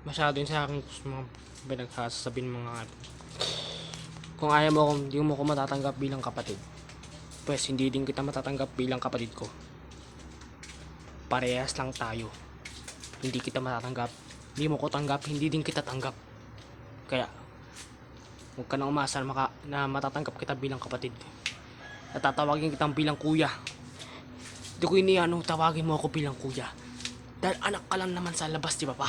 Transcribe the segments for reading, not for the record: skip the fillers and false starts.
masyado yun sa akin mga pinagsasabihin mga kung ayaw mo kung hindi mo ko matatanggap bilang kapatid, pues hindi din kita matatanggap bilang kapatid ko. Parehas lang tayo. Hindi kita matatanggap, hindi mo ko tanggap, hindi din kita tanggap. Kaya huwag ka nang umasa na matatanggap kita bilang kapatid. At tatawagin kitang bilang kuya. Hindi ko iniano, tawagin mo ako bilang kuya. Dahil anak ka lang naman sa labas, di ba pa?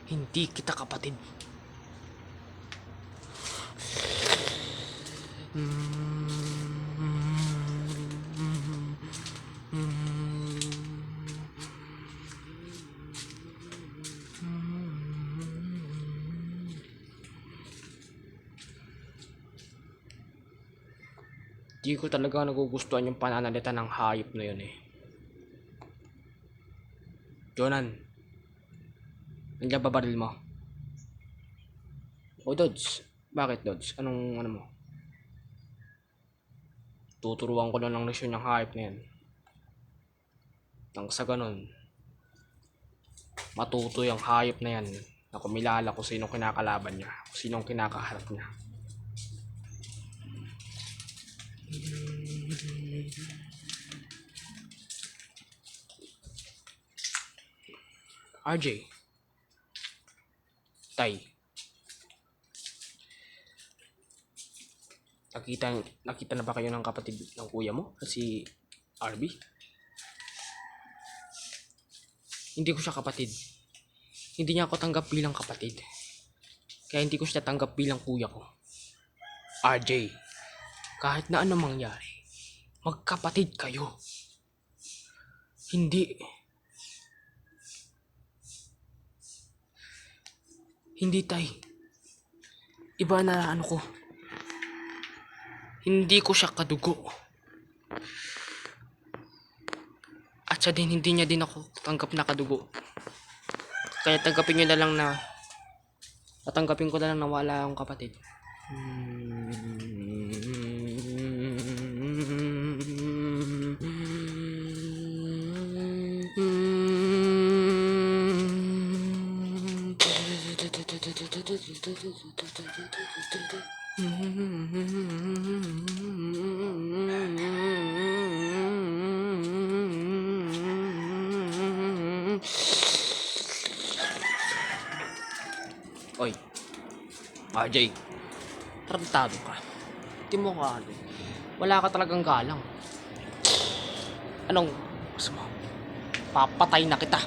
Hindi kita kapatid. Di ko talaga nagugustuhan yung pananalita ng hayop na yun eh. Jonan, nandiyan ba baril mo? O Dodge, bakit Dodge? Anong ano mo? Tuturuan ko lang ng lesyon yung hayop na yan. Nang sa ganun, matuto yung hayop na yan na kumilala kung sinong kinakalaban niya, kung sinong kinakaharap niya. RJ, Tay, nakita na ba kayo ng kapatid ng kuya mo? Si RB? Hindi ko siya kapatid. Hindi niya ako tanggap bilang kapatid. Kaya hindi ko siya tanggap bilang kuya ko. RJ, kahit na anong mangyari, magkapatid kayo. Hindi Tay. Iba na ano ko. Hindi ko siya kadugo. At siya din, hindi niya din ako tanggap na kadugo. Kaya tanggapin nyo na lang na tatanggapin ko na lang na wala akong kapatid. Oy, RJ, tarantado ka. Hindi mo ka ano. Wala ka talagang galang. Anong gusto mo? Papatay na kita.